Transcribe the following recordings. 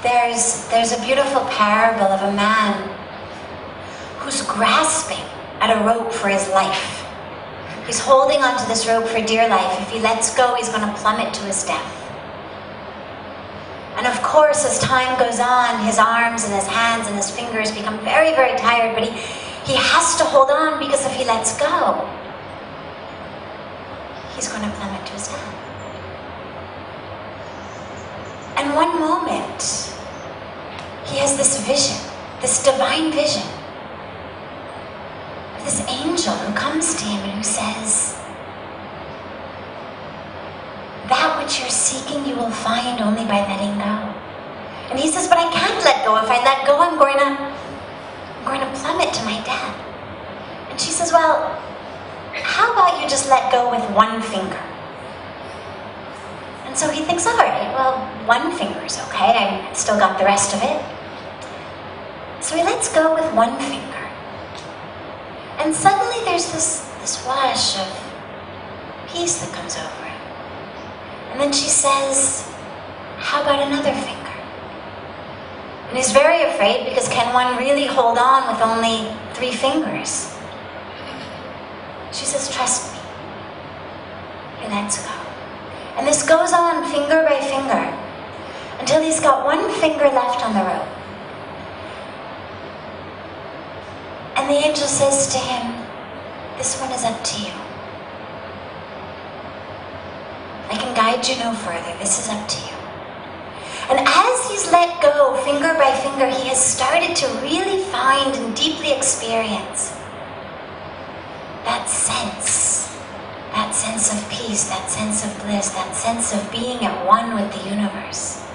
there's a beautiful parable of a man who's grasping at a rope for his life. He's holding onto this rope for dear life. If he lets go, he's going to plummet to his death. And of course, as time goes on, his arms and his hands and his fingers become very, very tired, but he has to hold on, because if he lets go, he's going to plummet to his death. And one moment, he has this vision, this divine vision, of this angel who comes to him and who says, that which you're seeking you will find only by letting go. And he says, but I can't let go. If I let go, I'm going to plummet to my death. And she says, well, how about you just let go with one finger? And so he thinks, all right, well, one finger's okay. I still got the rest of it. So he lets go with one finger. And suddenly there's this wash of peace that comes over him. And then she says, how about another finger? And he's very afraid, because can one really hold on with only 3 fingers? She says, trust me. He lets go. And this goes on finger by finger until he's got one finger left on the rope. And the angel says to him, this one is up to you. I can guide you no further. This is up to you. And as he's let go, finger by finger, he has started to really find and deeply experience that sense of peace, that sense of bliss, that sense of being at one with the universe.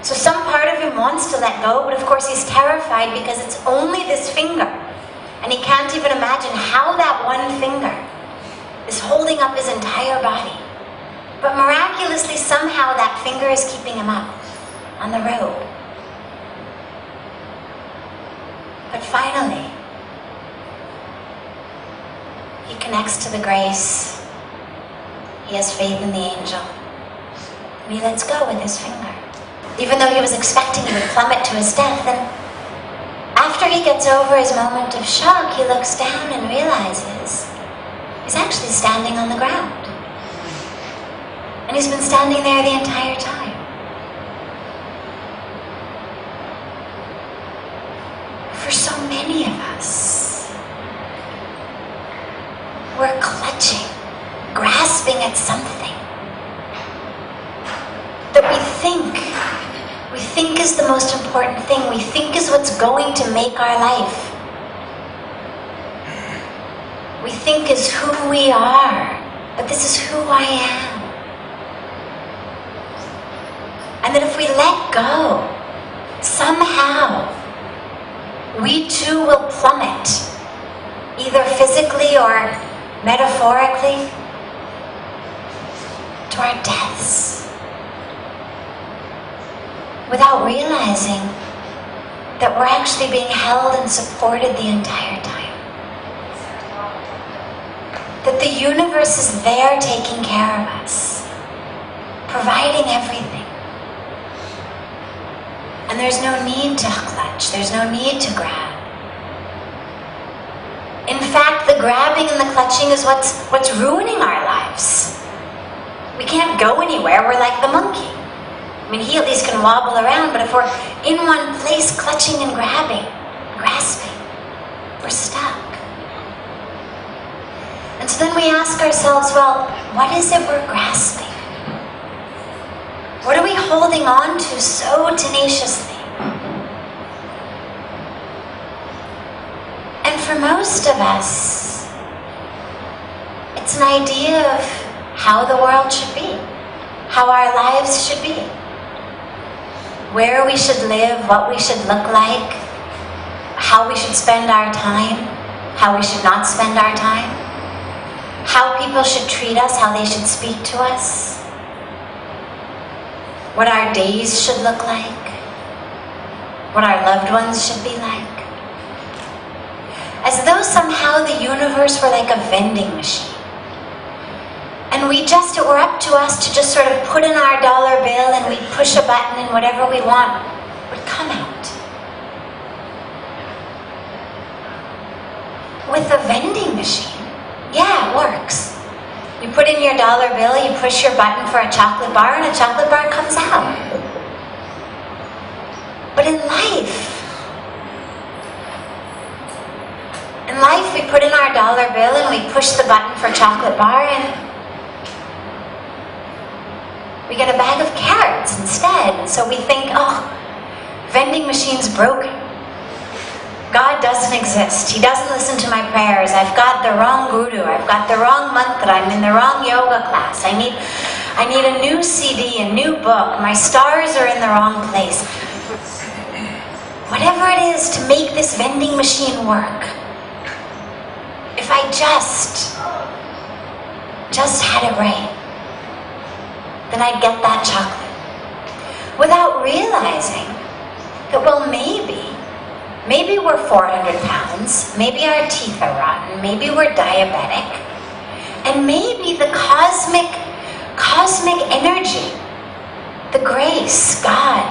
So some part of him wants to let go, but of course he's terrified because it's only this finger. And he can't even imagine how that one finger is holding up his entire body. But miraculously, somehow that finger is keeping him up on the rope. But finally, he connects to the grace. He has faith in the angel. And he lets go with his finger. Even though he was expecting he would plummet to his death, and after he gets over his moment of shock, he looks down and realizes he's actually standing on the ground. And he's been standing there the entire time. For so many of us, we're clutching, grasping at something that we think is the most important thing. We think is what's going to make our life. We think is who we are, but this is who I am. And that if we let go, somehow, we too will plummet, either physically or metaphorically, to our deaths, without realizing that we're actually being held and supported the entire time. That the universe is there taking care of us, providing everything. And there's no need to clutch, there's no need to grab. In fact, the grabbing and the clutching is what's ruining our lives. We can't go anywhere, we're like the monkey. I mean, he at least can wobble around, but if we're in one place clutching and grabbing, grasping, we're stuck. And so then we ask ourselves, well, what is it we're grasping? What are we holding on to so tenaciously? And for most of us, it's an idea of how the world should be, how our lives should be, where we should live, what we should look like, how we should spend our time, how we should not spend our time, how people should treat us, how they should speak to us, what our days should look like, what our loved ones should be like. As though somehow the universe were like a vending machine. And it were up to us to just sort of put in our dollar bill and we push a button and whatever we want with a vending machine, yeah, it works. You put in your dollar bill, you push your button for a chocolate bar, and a chocolate bar comes out. But in life, we put in our dollar bill and we push the button for chocolate bar, and we get a bag of carrots instead. And so we think, oh, vending machine's broken. God doesn't exist. He doesn't listen to my prayers. I've got the wrong guru. I've got the wrong mantra. I'm in the wrong yoga class. I need a new CD, a new book. My stars are in the wrong place. Whatever it is to make this vending machine work, if I just had it right, then I'd get that chocolate. Without realizing that, well, maybe we're 400 pounds, maybe our teeth are rotten, maybe we're diabetic, and maybe the cosmic energy, the grace, God,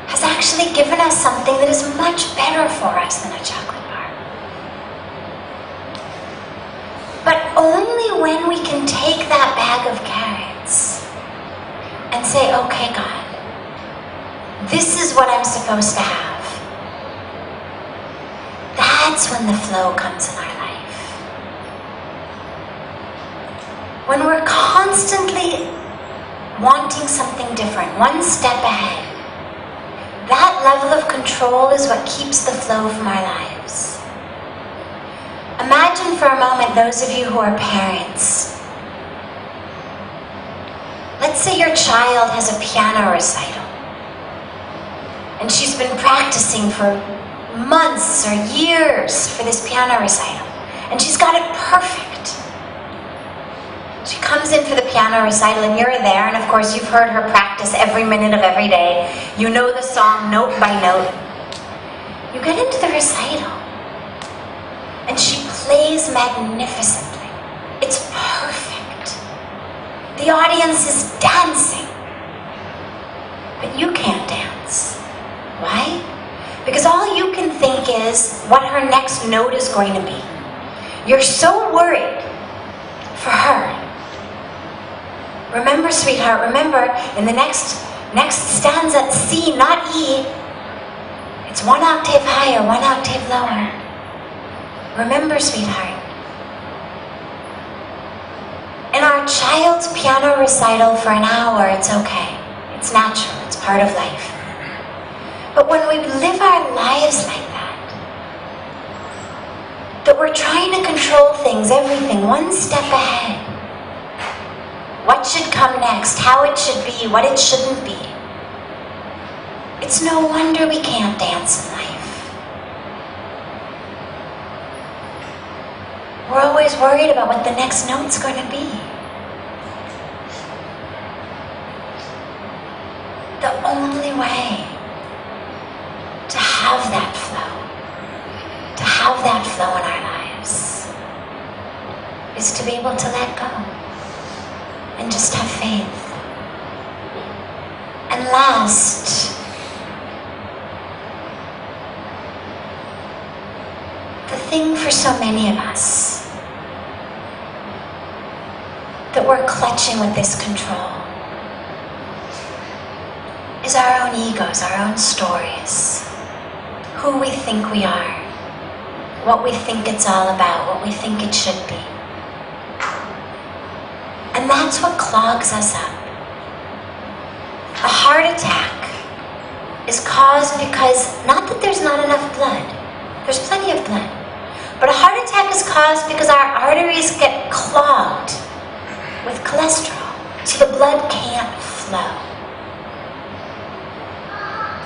has actually given us something that is much better for us than a chocolate bar. But only when we can take that bag of carrots and say, okay, God, this is what I'm supposed to have. That's when the flow comes in our life. When we're constantly wanting something different, one step ahead, that level of control is what keeps the flow from our lives. Imagine for a moment those of you who are parents. Let's say your child has a piano recital, and she's been practicing for months or years for this piano recital, and she's got it perfect. She comes in for the piano recital, and you're there, and of course you've heard her practice every minute of every day. You know the song note by note. You get into the recital, and she plays magnificently. It's perfect. The audience is dancing, but you can't dance. Why? Because all you can think is what her next note is going to be. You're so worried for her. Remember, sweetheart, remember, in the next stanza, C, not E. It's one octave higher, one octave lower. Remember, sweetheart. In our child's piano recital for an hour, it's okay. It's natural, it's part of life. But when we live our lives like that we're trying to control things, everything, one step ahead. What should come next, how it should be, what it shouldn't be. It's no wonder we can't dance in life. We're always worried about what the next note's going to be. The only way to have that flow in our lives, is to be able to let go and just have faith. And last, the thing for so many of us that we're clutching with this control is our own egos, our own stories, who we think we are, what we think it's all about, what we think it should be. And that's what clogs us up. A heart attack is caused because, not that there's not enough blood, there's plenty of blood, but a heart attack is caused because our arteries get clogged with cholesterol, so the blood can't flow.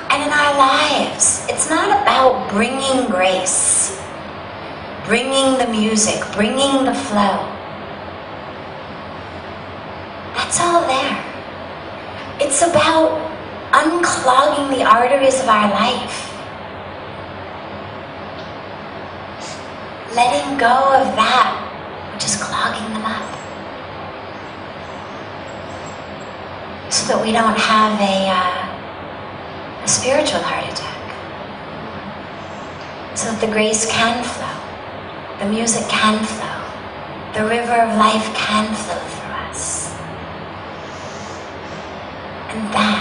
And in our lives, it's not about bringing grace, bringing the music, bringing the flow. That's all there. It's about unclogging the arteries of our life. Letting go of that which is clogging them up. So that we don't have a spiritual heart attack. so that the grace can flow, the music can flow, the river of life can flow through us. And that